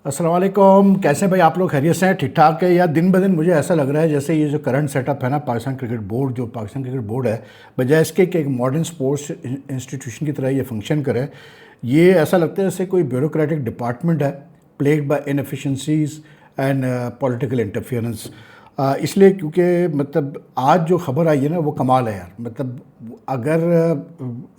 अस्सलाम वालेकुम। कैसे हैं भाई आप लोग? खैरियत से हैं? ठीक ठाक है? या दिन ब दिन मुझे ऐसा लग रहा है जैसे ये जो करंट सेटअप है ना, पाकिस्तान क्रिकेट बोर्ड, जो पाकिस्तान क्रिकेट बोर्ड है, बजाय इसके कि एक मॉडर्न स्पोर्ट्स इंस्टीट्यूशन की तरह ये फंक्शन करे, ये ऐसा लगता है जैसे कोई ब्यूरोक्रेटिक डिपार्टमेंट है, plagued by inefficiencies and political interference. इसलिए क्योंकि मतलब आज जो खबर आई है ना, वो कमाल है यार। मतलब अगर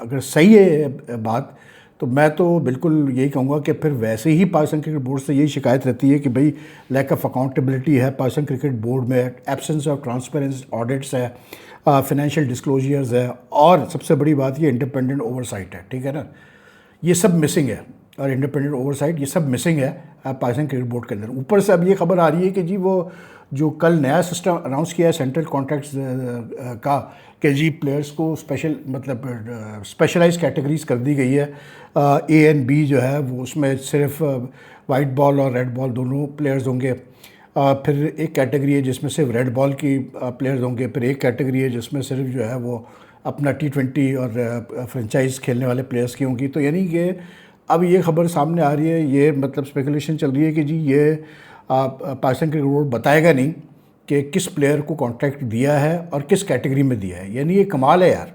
अगर सही है बात, तो मैं तो बिल्कुल यही कहूँगा कि फिर वैसे ही पाकिस्तान क्रिकेट बोर्ड से यही शिकायत रहती है कि भाई लैक ऑफ अकाउंटेबिलिटी है पाकिस्तान क्रिकेट बोर्ड में, एब्सेंस ऑफ ट्रांसपेरेंस ऑडिट्स है, फाइनेंशियल डिस्क्लोजर्स है, और सबसे बड़ी बात ये इंडिपेंडेंट ओवरसाइट है। ठीक है ना, ये सब मिसिंग है। और इंडिपेंडेंट ओवरसाइट ये सब मिसिंग है पाकिस्तान क्रिकेट बोर्ड के अंदर। ऊपर से अब ये खबर आ रही है कि जी वो जो कल नया सिस्टम अनाउंस किया है सेंट्रल कॉन्ट्रैक्ट्स का, कि जी प्लेयर्स को स्पेशल मतलब स्पेशलाइज कैटेगरीज कर दी गई है। ए एंड बी जो है वो, उसमें सिर्फ वाइट बॉल और रेड बॉल दोनों प्लेयर्स होंगे। फिर एक कैटेगरी है जिसमें सिर्फ रेड बॉल की प्लेयर्स होंगे। फिर एक कैटेगरी है जिसमें सिर्फ जो है वो अपना T20 और फ्रेंचाइज खेलने वाले प्लेयर्स की होंगी। तो यानी कि अब ये खबर सामने आ रही है, ये मतलब स्पेकुलेशन चल रही है कि जी ये पाकिस्तान क्रिकेट बोर्ड बताएगा नहीं कि किस प्लेयर को कॉन्ट्रैक्ट दिया है और किस कैटेगरी में दिया है। यानी ये कमाल है यार।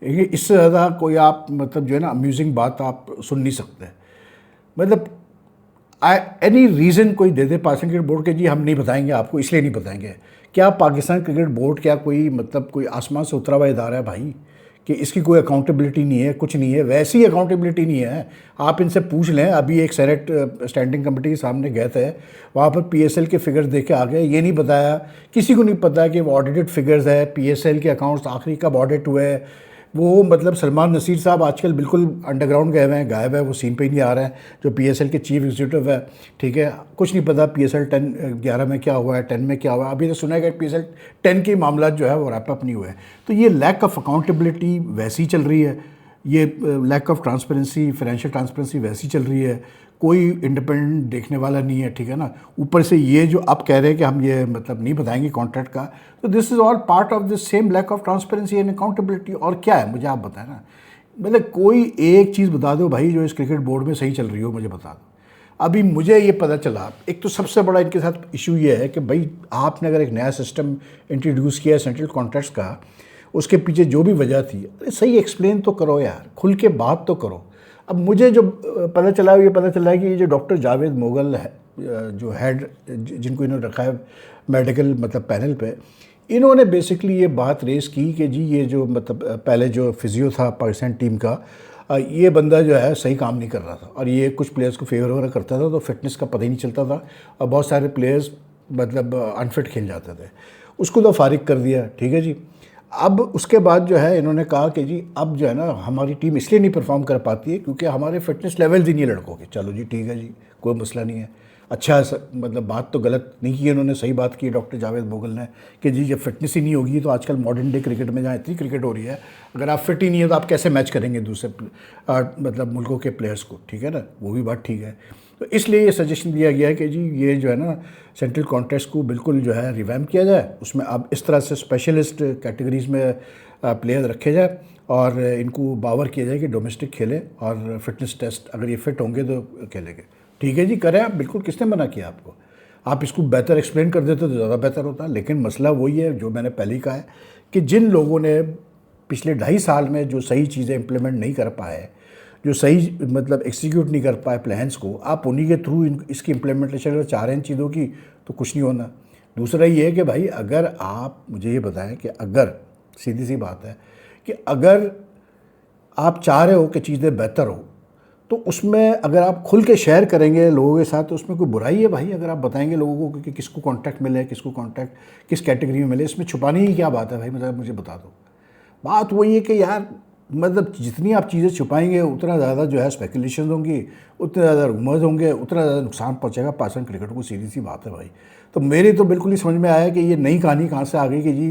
ये इससे ज़्यादा कोई आप मतलब जो है ना अम्यूजिंग बात आप सुन नहीं सकते। मतलब एनी रीज़न कोई दे दे पाकिस्तान क्रिकेट बोर्ड के, जी हम नहीं बताएंगे आपको, इसलिए नहीं बताएंगे। क्या पाकिस्तान क्रिकेट बोर्ड क्या कोई मतलब कोई आसमान से उतरा हुआ इदारा है भाई, कि इसकी कोई अकाउंटेबिलिटी नहीं है, कुछ नहीं है? वैसी अकाउंटेबिलिटी नहीं है। आप इनसे पूछ लें, अभी एक सेनेट स्टैंडिंग कमेटी के सामने गए थे, वहाँ पर PSL के फिगर्स देके आ गए। ये नहीं बताया, किसी को नहीं पता कि वो ऑडिटेड फिगर्स है, PSL के अकाउंट्स आखिरी कब ऑडिट हुए। वो मतलब सलमान नसीर साहब आजकल बिल्कुल अंडरग्राउंड गए हुए हैं, गायब है, वो सीन पे ही नहीं आ रहे हैं, जो PSL के चीफ एग्जीक्यूटिव है। ठीक है, कुछ नहीं पता PSL 11 में क्या हुआ है, 10 में क्या हुआ है। अभी तो सुना है कि PSL 10 के मामला जो है वो रैपअप नहीं हुए हैं। तो ये लैक ऑफ अकाउंटेबिलिटी वैसी चल रही है, ये lack of transparency, financial transparency वैसी चल रही है, कोई इंडिपेंडेंट देखने वाला नहीं है। ठीक है ना, ऊपर से ये जो आप कह रहे हैं कि हम ये मतलब नहीं बताएंगे कॉन्ट्रैक्ट का, तो this is all part of this same lack of transparency and accountability. और क्या है मुझे आप बताएं ना, मतलब कोई एक चीज़ बता दो भाई जो इस क्रिकेट बोर्ड में सही चल रही हो, मुझे बता दो। अभी मुझे ये पता चला, एक तो सबसे बड़ा इनके साथ इशू ये है कि भाई आपने अगर एक नया सिस्टम इंट्रोड्यूस किया है सेंट्रल कॉन्ट्रैक्ट्स का, उसके पीछे जो भी वजह थी, अरे सही एक्सप्लेन तो करो यार, खुल के बात तो करो। अब मुझे जो पता चला ये पता चला है कि ये जो डॉक्टर जावेद मोगल है, जो हेड जिनको इन्होंने रखा है मेडिकल मतलब पैनल पे, इन्होंने बेसिकली ये बात रेस की कि जी ये जो मतलब पहले जो फिजियो था पाकिस्तान टीम का, ये बंदा जो है सही काम नहीं कर रहा था, और ये कुछ प्लेयर्स को फेवर वगैरह करता था, तो फिटनेस का पता ही नहीं चलता था, और बहुत सारे प्लेयर्स मतलब अनफिट खेल जाते थे। उसको तो फारिग कर दिया। ठीक है जी। अब उसके बाद जो है इन्होंने कहा कि जी अब जो है ना हमारी टीम इसलिए नहीं परफॉर्म कर पाती है क्योंकि हमारे फिटनेस लेवल्स ही नहीं है लड़कों के। चलो जी ठीक है जी, कोई मसला नहीं है। अच्छा मतलब बात तो गलत नहीं की इन्होंने, सही बात की डॉक्टर जावेद मोगल ने, कि जी जब फिटनेस ही नहीं होगी तो आजकल मॉडर्न डे क्रिकेट में जहाँ इतनी क्रिकेट हो रही है, अगर आप फिट ही नहीं है तो आप कैसे मैच करेंगे दूसरे मतलब मुल्कों के प्लेयर्स को। ठीक है ना, वो भी बात ठीक है। तो इसलिए ये सजेशन दिया गया है कि जी ये जो है ना सेंट्रल कॉन्ट्रैक्ट्स को बिल्कुल जो है रिवैम्प किया जाए, उसमें अब इस तरह से स्पेशलिस्ट कैटेगरीज में प्लेयर्स रखे जाए, और इनको बावर किया जाए कि डोमेस्टिक खेले, और फिटनेस टेस्ट अगर ये फिट होंगे तो खेलेंगे। ठीक है जी, करें आप, बिल्कुल, किसने मना किया आपको? आप इसको बेहतर एक्सप्लेन कर देते तो ज़्यादा बेहतर होता। लेकिन मसला वही है जो मैंने पहले ही कहा है कि जिन लोगों ने पिछले 2.5 साल में जो सही चीज़ें इम्प्लीमेंट नहीं कर पाए, जो सही मतलब एग्जीक्यूट नहीं कर पाए प्लान्स को, आप उन्हीं के थ्रू इसकी इम्प्लीमेंटेशन अगर चाह रहे हैं चीज़ों की, तो कुछ नहीं होना। दूसरा ये है कि भाई अगर आप मुझे ये बताएं कि अगर, सीधी सी बात है कि अगर आप चाह रहे हो कि चीज़ें बेहतर हो, तो उसमें अगर आप खुल के शेयर करेंगे लोगों के साथ तो उसमें कोई बुराई है भाई? अगर आप बताएंगे लोगों को कि किसको कॉन्ट्रैक्ट मिले, किसको कॉन्ट्रैक्ट किस कैटेगरी में मिले, इसमें छुपाने की क्या बात है भाई? मतलब मुझे बता दो। बात वही है कि यार मतलब जितनी आप चीज़ें छुपाएंगे उतना ज़्यादा जो है स्पेकुलेशन होंगी, उतने ज़्यादा रूमर्स होंगे, उतना ज़्यादा नुकसान पहुंचेगा पाकिस्तान क्रिकेट को। सीधी सी बात है भाई। तो मेरी तो बिल्कुल ही समझ में आया कि ये नई कहानी कहाँ से आ गई कि जी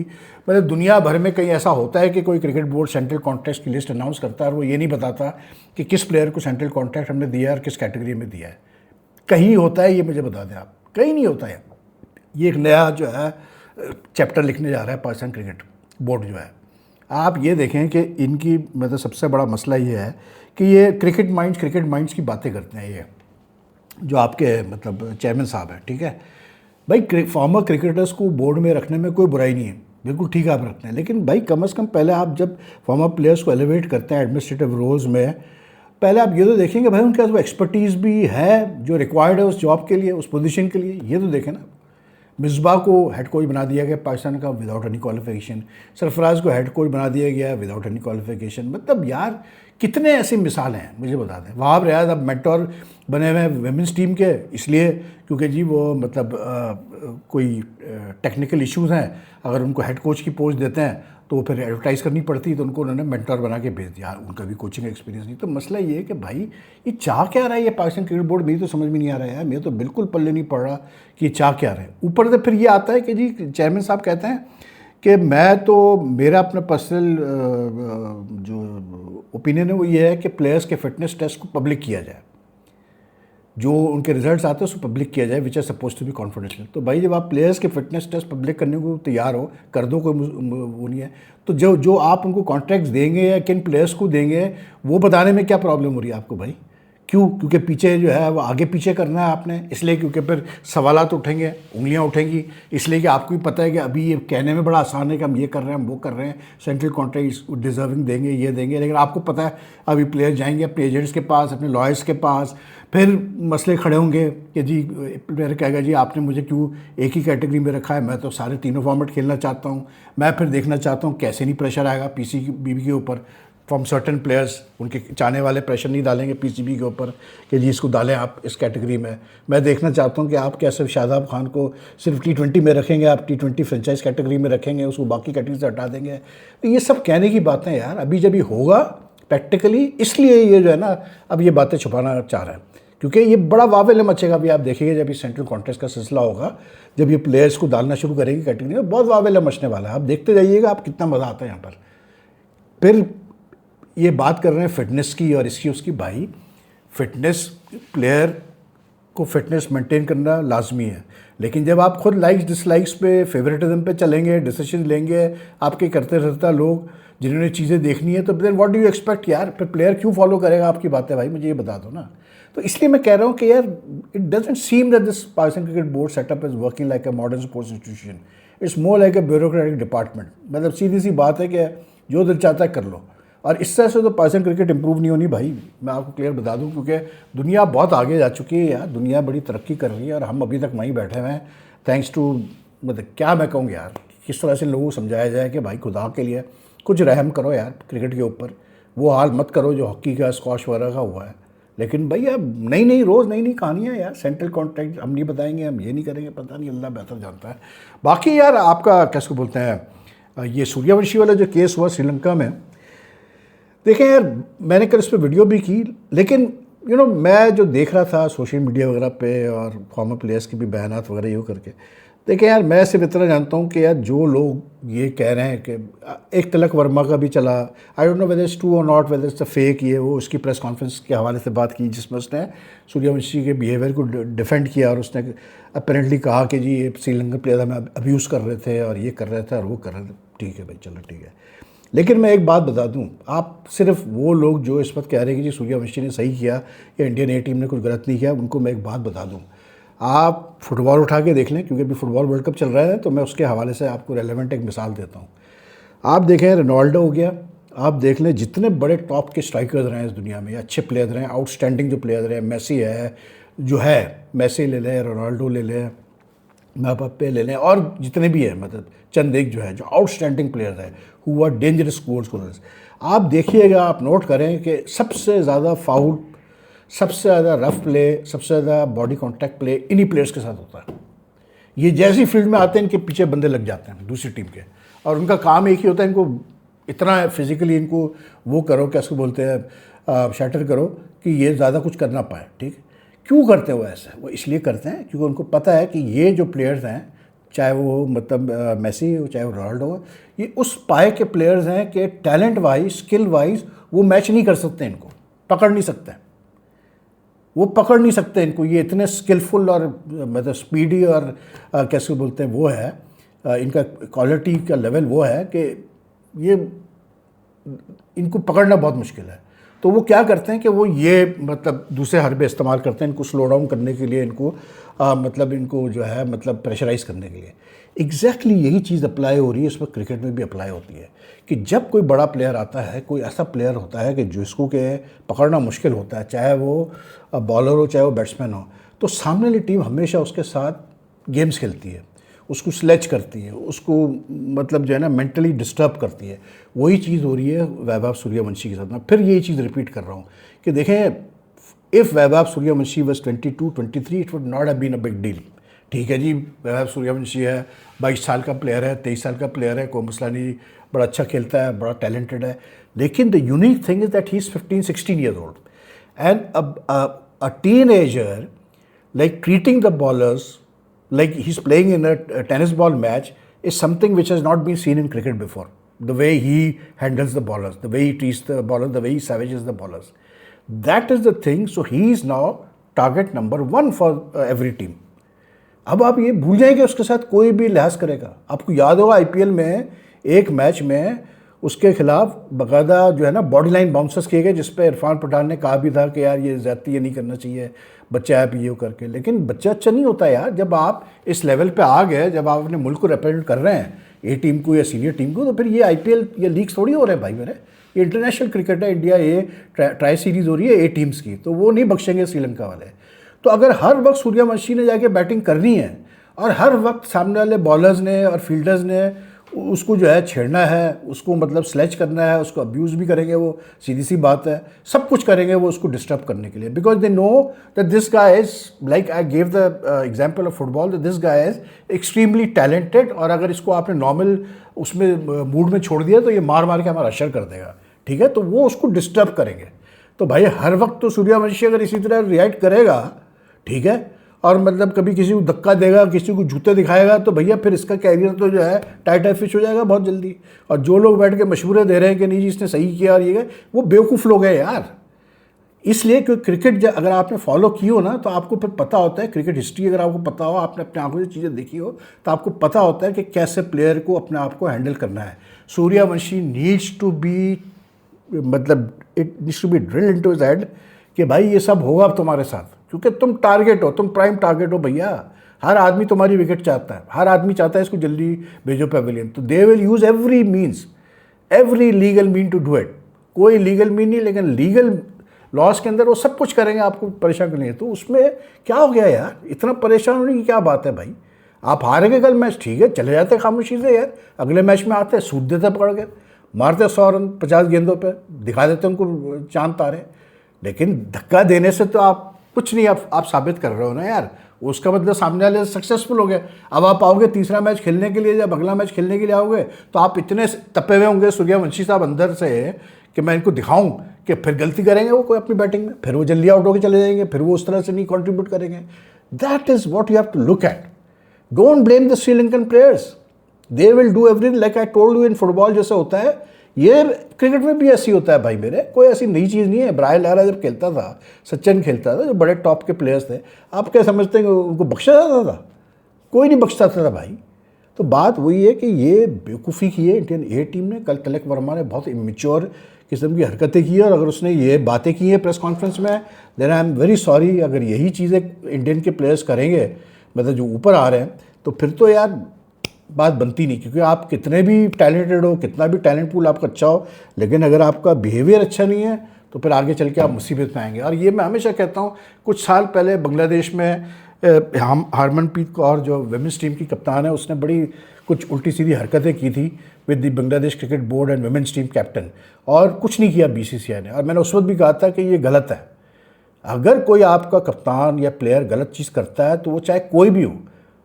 मतलब दुनिया भर में कहीं ऐसा होता है कि कोई क्रिकेट बोर्ड सेंट्रल कॉन्ट्रैक्ट की लिस्ट अनाउंस करता है और वो ये नहीं बताता कि किस प्लेयर को सेंट्रल कॉन्ट्रैक्ट हमने दिया है और किस कैटेगरी में दिया है। कहीं होता है ये? मुझे बता दें आप, कहीं नहीं होता है। ये एक नया जो है चैप्टर लिखने जा रहा है पाकिस्तान क्रिकेट बोर्ड जो है। आप ये देखें कि इनकी मतलब सबसे बड़ा मसला ये है कि ये क्रिकेट माइंड्स की बातें करते हैं। ये जो आपके मतलब चेयरमैन साहब हैं, ठीक है भाई, फॉर्मर क्रिकेटर्स को बोर्ड में रखने में कोई बुराई नहीं है, बिल्कुल ठीक है आप रखते हैं, लेकिन भाई कम से कम पहले आप जब फॉर्मर प्लेयर्स को एलिवेट करते हैं एडमिनिस्ट्रेटिव रोल्स में, पहले आप ये तो देखेंगे भाई उनके पास वो एक्सपर्टीज़ भी है जो रिक्वायर्ड है उस जॉब के लिए, उस पोजीशन के लिए, ये तो देखें ना। मिसबा को हेड कोच बना दिया गया पाकिस्तान का विदाउट एनी क्वालिफिकेशन, सरफराज को हेड कोच बना दिया गया विदाउट एनी क्वालिफिकेशन। मतलब यार कितने ऐसी मिसालें हैं मुझे बता दें। वहाब रियाज अब मेंटोर बने हुए हैं वेमेंस टीम के, इसलिए क्योंकि जी वो मतलब कोई टेक्निकल इश्यूज़ हैं, अगर उनको हेड कोच की पोस्ट देते हैं तो फिर एडवर्टाइज़ करनी पड़ती, तो उनको उन्होंने मेंटोर बना के भेज दिया, उनका भी कोचिंग एक्सपीरियंस नहीं। तो मसला ये है कि भाई ये चाह क्या रहा है ये पाकिस्तान क्रिकेट बोर्ड, मेरी तो समझ में नहीं आ रहा है यार, मेरे तो बिल्कुल पल्ले नहीं पड़ रहा कि ये चाह क्या रहा है। ऊपर से फिर ये आता है कि जी चेयरमैन साहब कहते हैं कि मैं तो मेरा अपना पर्सनल जो ओपिनियन है वो ये है कि प्लेयर्स के फिटनेस टेस्ट को पब्लिक किया जाए, जो उनके रिजल्ट्स आते हैं उसको पब्लिक किया जाए, which are suppose to be confidential. तो भाई जब आप प्लेयर्स के फिटनेस टेस्ट पब्लिक करने को तैयार हो, कर दो, कोई वो नहीं है। तो जो आप उनको कॉन्ट्रैक्ट्स देंगे या किन प्लेयर्स को देंगे वो बताने में क्या प्रॉब्लम हो रही है आपको भाई? क्यों? क्योंकि पीछे जो है वो आगे पीछे करना है आपने, इसलिए क्योंकि फिर सवालात उठेंगे, उंगलियां उठेंगी, इसलिए कि आपको भी पता है कि अभी ये कहने में बड़ा आसान है कि हम ये कर रहे हैं, हम वो कर रहे हैं, सेंट्रल कॉन्ट्रैक्ट डिजर्विंग देंगे, ये देंगे, लेकिन आपको पता है अभी प्लेयर जाएंगे अपने एजेंट्स के पास, अपने लॉयर्स के पास, फिर मसले खड़े होंगे कि जी प्लेयर कहेगा जी आपने मुझे क्यों एक ही कैटेगरी में रखा है, मैं तो सारे तीनों फॉर्मेट खेलना चाहता हूँ, मैं फिर देखना चाहता हूँ कैसे नहीं प्रेशर आएगा पीसीबी के ऊपर फ्रॉम सर्टन प्लेयर्स, उनके चाहने वाले प्रेशर नहीं डालेंगे पीसीबी के ऊपर कि जी इसको डालें आप इस कैटेगरी में। मैं देखना चाहता हूँ कि आप कैसे शादाब खान को सिर्फ T20 में रखेंगे, आप T20 फ्रेंचाइज कैटेगरी में रखेंगे, उसको बाकी कैटेगरी से हटा देंगे। तो ये सब कहने की बातें यार, अभी जब ये होगा प्रैक्टिकली, इसलिए ये जो है ना अब ये बातें छुपाना चाह रहा है, क्योंकि ये बड़ा वावेला मचेगा। अभी आप देखेंगे जब ये सेंट्रल कॉन्ट्रैक्ट का सिलसिला होगा, जब ये प्लेयर्स को डालना शुरू करेगी कैटेगरी में, बहुत वावेला मचने वाला है। आप देखते जाइएगा आप कितना मज़ा आता है यहाँ पर। फिर ये बात कर रहे हैं फिटनेस की और इसकी उसकी, भाई फिटनेस प्लेयर को फिटनेस मेंटेन करना लाजमी है, लेकिन जब आप खुद लाइक्स डिसलाइक्स पे फेवरेटिज्म पे चलेंगे, डिसीजन लेंगे आपके करते रहता लोग जिन्होंने चीज़ें देखनी है, तो then what do you expect यार, फिर प्लेयर क्यों फॉलो करेगा आपकी बातें? भाई मुझे ये बता दो ना। तो इसलिए मैं कह रहा हूँ कि यार it doesn't seem that this Pakistan cricket board setup is working like a modern sports institution, it's more like a bureaucratic department. मतलब सीधी सी बात है कि जो दिल चाहता है कर लो, और इस तरह से तो पाकिस्तान क्रिकेट इंप्रूव नहीं होनी भाई, मैं आपको क्लियर बता दूं, क्योंकि दुनिया बहुत आगे जा चुकी है यार, दुनिया बड़ी तरक्की कर रही है और हम अभी तक वहीं बैठे हुए हैं थैंक्स टू, मतलब क्या मैं कहूँ यार, किस तरह से लोगों को समझाया जाए कि भाई खुदा के लिए कुछ रहम करो यार क्रिकेट के ऊपर, वो हाल मत करो जो हॉकी का स्क्वाश वगैरह का हुआ है। लेकिन भाई अब नई रोज़ नई कहानियाँ यार, सेंट्रल कॉन्ट्रैक्ट हम नहीं बताएंगे, हम ये नहीं करेंगे, पता नहीं, अल्लाह बेहतर जानता है। बाकी यार आपका कैसे बोलते हैं, ये सूर्यवंशी वाला जो केस हुआ श्रीलंका में, देखें यार मैंने कल इस पर वीडियो भी की, लेकिन मैं जो देख रहा था सोशल मीडिया वगैरह पे और फॉर्मर प्लेयर्स के भी बयानात वगैरह यूँ करके, देखें यार मैं सिर्फ इतना जानता हूँ कि यार जो लोग ये कह रहे हैं कि एक तिलक वर्मा का भी चला, I don't know whether it's true और not, whether it's a fake, ये वो उसकी प्रेस कॉन्फ्रेंस के हवाले से बात की जिसमें उसने सूर्यवंशी के बिहेवियर को डिफेंड किया और उसने अपेरेंटली कहा कि जी ये श्रीलंकन प्लेयर हमें अब्यूज़ कर रहे थे और ये कर रहे थे और वो कर रहे थे। ठीक है भाई, चलो ठीक है, लेकिन मैं एक बात बता दूं, आप सिर्फ वो लोग जो इस वक्त कह रहे हैं कि जी सूर्यवंशी ने सही किया या इंडियन ए टीम ने कुछ गलत नहीं किया, उनको मैं एक बात बता दूं, आप फुटबॉल उठा के देख लें, क्योंकि अभी फुटबॉल वर्ल्ड कप चल रहा है, तो मैं उसके हवाले से आपको रेलेवेंट एक मिसाल देता हूँ। आप देखें रोनाल्डो हो गया, आप देख लें जितने बड़े टॉप के स्ट्राइकर्स रहे हैं इस दुनिया में, अच्छे प्लेयर रहे हैं, आउटस्टैंडिंग जो प्लेयर रहे हैं, मेसी है जो है, मेसी ले लें, रोनाल्डो ले लें, मबाप्पे ले लें, और जितने भी हैं, मतलब चंद एक जो है जो आउटस्टैंडिंग प्लेयर है who are dangerous goal scorers, आप देखिएगा, आप नोट करें कि सबसे ज़्यादा फाउल, सबसे ज़्यादा रफ प्ले, सबसे ज़्यादा बॉडी कांटेक्ट प्ले इन्हीं प्लेयर्स के साथ होता है। ये जैसी फील्ड में आते हैं इनके पीछे बंदे लग जाते हैं दूसरी टीम के, और उनका काम एक ही होता है, इनको इतना फिजिकली इनको वो करो, क्या उसको बोलते हैं, शैटर करो कि ये ज़्यादा कुछ कर ना पाए। ठीक, क्यों करते हैं वो ऐसा? वो इसलिए करते हैं क्योंकि उनको पता है कि ये जो प्लेयर्स हैं, चाहे वो मतलब मेसी हो चाहे वो रोनाल्डो हो, ये उस पाए के प्लेयर्स हैं कि टैलेंट वाइज, स्किल वाइज वो मैच नहीं कर सकते, इनको पकड़ नहीं सकते, वो पकड़ नहीं सकते इनको, ये इतने स्किलफुल और मतलब स्पीडी और कैसे बोलते हैं वो है, इनका क्वालिटी का लेवल वो है कि ये इनको पकड़ना बहुत मुश्किल है। तो वो क्या करते हैं कि वो ये मतलब दूसरे हरबे इस्तेमाल करते हैं इनको स्लो डाउन करने के लिए, इनको मतलब इनको जो है मतलब प्रेशराइज करने के लिए। एग्जैक्टली यही चीज़ अप्लाई हो रही है, इस वक्त क्रिकेट में भी अप्लाई होती है कि जब कोई बड़ा प्लेयर आता है, कोई ऐसा प्लेयर होता है कि जिसको के पकड़ना मुश्किल होता है, चाहे वो बॉलर हो चाहे वो बैट्समैन हो, तो सामने वाली टीम हमेशा उसके साथ गेम्स खेलती है, उसको स्लेच करती है, उसको मतलब जो है ना मेंटली डिस्टर्ब करती है। वही चीज़ हो रही है वैभव सूर्यवंशी के साथ। मैं फिर यही चीज़ रिपीट कर रहा हूँ कि देखें, if Vaibhav Suryavanshi was 22, 23 it would not have been a big deal. ठीक है जी, वैभव सूर्यवंशी है, 22 साल का प्लेयर है, 23 साल का प्लेयर है, कोई मसला नहीं, बड़ा अच्छा खेलता है, बड़ा टैलेंटेड है। लेकिन the unique thing is that he is 15-16 years old and a teenager like treating the ballers like he's playing in a tennis ball match is something which has not been seen in cricket before. The way he handles the ballers, the way he treats the ballers, the way he savages the ballers. That is the thing. So he is now target number 1 for every team. अब आप ये भूल जाएंगे उसके साथ कोई भी लिहाज करेगा। आपको याद होगा आईपीएल में एक मैच में उसके खिलाफ बाकायदा जो है ना बॉडी लाइन बाउंसर्स किए गए, जिस पे इरफान पठान ने कहा भी था कि यार ये ज़्यादती ये नहीं करना चाहिए, बच्चा है ये करके। लेकिन बच्चा अच्छा नहीं होता यार, जब आप इस लेवल पे आ गए, जब आप अपने मुल्क को रिप्रेजेंट कर रहे हैं, ए टीम को या सीनियर टीम को, तो फिर ये आईपीएल या लीग्स थोड़ी हो रहे हैं भाई मेरे। ये इंटरनेशनल क्रिकेट है, इंडिया ये ट्राई सीरीज़ हो रही है ए टीम्स की, तो वो नहीं बख्शेंगे श्रीलंका वाले। तो अगर हर वक्त सूर्यवंशी ने जाके बैटिंग करनी है और हर वक्त सामने वाले बॉलर्स ने और फील्डर्स ने उसको जो है छेड़ना है, उसको मतलब स्लेच करना है, उसको अब्यूज़ भी करेंगे, वो सीधी सी बात है, सब कुछ करेंगे वो उसको डिस्टर्ब करने के लिए, because they know that this guy is like I gave the example of football, that this guy is extremely talented, और अगर इसको आपने नॉर्मल उसमें मूड में छोड़ दिया तो ये मार मार के हमारा अशर कर देगा। ठीक है, तो वो उसको डिस्टर्ब करेंगे। तो भाई हर वक्त तो सूर्यवंशी अगर इसी तरह रिएक्ट करेगा, ठीक है, और मतलब कभी किसी को धक्का देगा, किसी को जूते दिखाएगा, तो भैया फिर इसका कैरियर तो जो है टाइट फिश हो जाएगा बहुत जल्दी। और जो लोग बैठ के मशवरे दे रहे हैं कि नहीं जी इसने सही किया और ये, वो बेवकूफ़ लोग हैं यार। इसलिए क्योंकि क्रिकेट अगर आपने फॉलो की हो ना, तो आपको फिर पता होता है, क्रिकेट हिस्ट्री अगर आपको पता हो, आपने अपने आंखों से चीज़ें देखी हो, तो आपको पता होता है कि कैसे प्लेयर को अपने आप को हैंडल करना है। सूर्यवंशी नीड्स टू बी मतलब it needs to be drill into his head कि भाई ये सब होगा अब तुम्हारे साथ, क्योंकि तुम टारगेट हो, तुम प्राइम टारगेट हो भैया। हर आदमी तुम्हारी विकेट चाहता है, हर आदमी चाहता है इसको जल्दी भेजो पेविलियन। तो they will use every means, every legal mean to do it. कोई लीगल मीन नहीं, लेकिन लीगल लॉस के अंदर वो सब कुछ करेंगे आपको परेशान करने। तो उसमें क्या हो गया यार, इतना परेशान होने की क्या बात है भाई। आप हारेंगे कल मैच, ठीक है, चले जाते खामोशी से यार, अगले मैच में आते सूद देते पकड़ के, मारते 100 रन 50 गेंदों पर, दिखा देते उनको चांद तारे। लेकिन धक्का देने से तो आप कुछ नहीं आप साबित कर रहे हो ना यार, उसका मतलब सामने वाले सक्सेसफुल हो गए। अब आप आओगे तीसरा मैच खेलने के लिए, जब अगला मैच खेलने के लिए आओगे, तो आप इतने तपे हुए होंगे सूर्यवंशी साहब अंदर से कि मैं इनको दिखाऊं कि फिर गलती करेंगे वो कोई अपनी बैटिंग में, फिर वो जल्दी आउट होकर चले जाएंगे, फिर वो उस तरह से नहीं कंट्रीब्यूट करेंगे। That is what you have to look at. Don't blame the Sri Lankan players, they will do everything like I told you. In football जैसे होता है, ये क्रिकेट में भी ऐसी होता है भाई मेरे, कोई ऐसी नई चीज़ नहीं है। ब्रायन लारा जब खेलता था, सचिन खेलता था, जो बड़े टॉप के प्लेयर्स थे, आप क्या समझते हैं कि उनको बख्शा जाता था? कोई नहीं बख्शता था भाई। तो बात वही है कि ये बेवकूफ़ी की है इंडियन ए टीम ने। कल तिलक वर्मा ने बहुत इमेच्योर किस्म की हरकतें की है, और अगर उसने ये बातें की हैं प्रेस कॉन्फ्रेंस में, then I am very sorry. अगर यही चीज़ें इंडियन के प्लेयर्स करेंगे, मतलब जो ऊपर आ रहे हैं, तो फिर तो यार बात बनती नहीं। क्योंकि आप कितने भी टैलेंटेड हो, कितना भी टैलेंट पूल आपका अच्छा हो, लेकिन अगर आपका बिहेवियर अच्छा नहीं है, तो फिर आगे चल के आप मुसीबत में आएंगे। और ये मैं हमेशा कहता हूँ, कुछ साल पहले बांग्लादेश में हरमनप्रीत कौर जो वुमेंस टीम की कप्तान है, उसने बड़ी कुछ उल्टी सीधी हरकतें की थी with the Bangladesh cricket board and women's team captain, और कुछ नहीं किया बीसीसीआई ने। और मैंने उस वक्त भी कहा था कि ये गलत है। अगर कोई आपका कप्तान या प्लेयर गलत चीज़ करता है, तो वो चाहे कोई भी हो,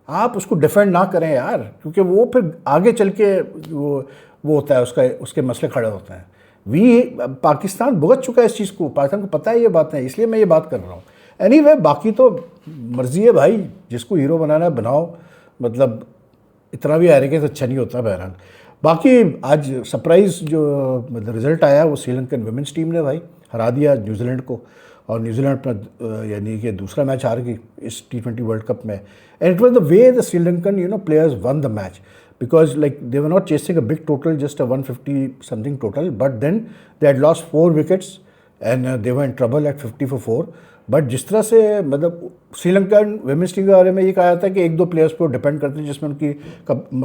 आप उसको डिफेंड ना करें यार, क्योंकि वो फिर आगे चल के वो होता है, उसके मसले खड़े होते हैं। पाकिस्तान भुगत चुका है इस चीज़ को, पाकिस्तान को पता है ये बात है, इसलिए मैं ये बात कर रहा हूँ। एनीवे, बाकी तो मर्जी है भाई, जिसको हीरो बनाना है बनाओ, मतलब इतना भी एरोगेंस अच्छा नहीं होता। बहरहाल बाकी आज सरप्राइज़ जो मतलब रिज़ल्ट आया, वो श्रीलंकन वुमेंस टीम ने भाई हरा दिया न्यूजीलैंड को, और न्यूजीलैंड अपना यानी कि दूसरा मैच हार गई इस T20 वर्ल्ड कप में। And it was the way the Sri Lankan players one the match, because like they were not chasing a big total, just a 150 something total, but then they had lost 4 wickets and they were in trouble at 50 for 4। But जिस तरह से मतलब Sri Lankan women's team के बारे में ये कहा जाता है कि 1-2 प्लेयर्स पर डिपेंड करते हैं, जिसमें उनकी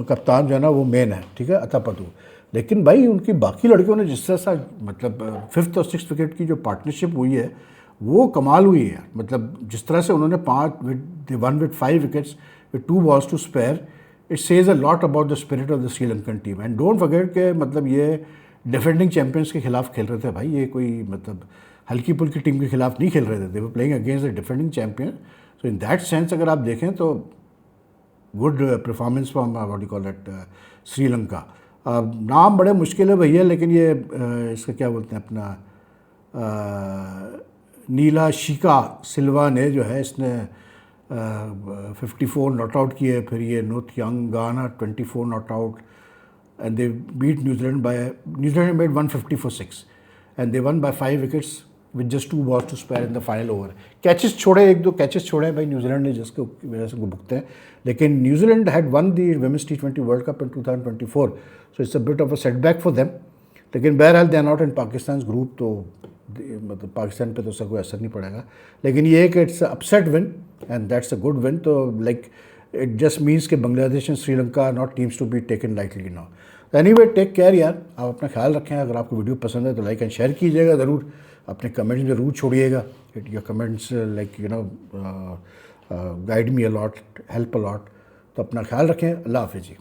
कप्तान जो है ना वो मेन है, ठीक है, अतापतु। लेकिन भाई उनकी बाकी लड़कियों ने जिस तरह सा मतलब 5th और 6th विकेट की जो पार्टनरशिप हुई है वो कमाल हुई है। मतलब जिस तरह से उन्होंने 5 wickets with 2 balls to spare, it says a lot about the spirit of the Sri Lankan team. And don't forget के मतलब ये डिफेंडिंग चैंपियंस के खिलाफ खेल रहे थे भाई, ये कोई मतलब हल्की पुल्की टीम के खिलाफ नहीं खेल रहे थे, they were playing against the defending champion. So in that sense अगर आप देखें तो good performance from what you call that Sri Lanka. नाम बड़े मुश्किल है भैया, लेकिन ये इसका क्या बोलते हैं अपना नीला शिका सिल्वा ने जो है इसने 54 नॉट आउट किए, फिर ये नोथ यंग गाना 24 not out, and they beat न्यूजीलैंड Zealand 150 for 6 and they won by 5 wickets with just 2 balls to spare in the final over. Catches छोड़े, 1-2 कैचेस छोड़े भाई न्यूजीलैंड ने, जिसके वजह से वो भुगते हैं। लेकिन New Zealand had won the women's T20 world cup in 2024, so it's a bit of a setback for them. लेकिन बहरहाल they are not in Pakistan group, तो मतलब पाकिस्तान पे तो उसका कोई असर नहीं पड़ेगा। लेकिन ये है कि it's upset win and that's a good win. तो लाइक इट जस्ट मीन्स कि Bangladesh and Sri Lanka are not teams to be taken lightly now. Anyway take care यार, आप अपना ख्याल रखें। अगर आपको वीडियो पसंद है तो लाइक एंड शेयर कीजिएगा ज़रूर, अपने कमेंट्स ज़रूर छोड़िएगा। Your comments like you know guide me a lot, help a lot. तो अपना ख्याल रखें। अल्लाह हाफिज़ जी।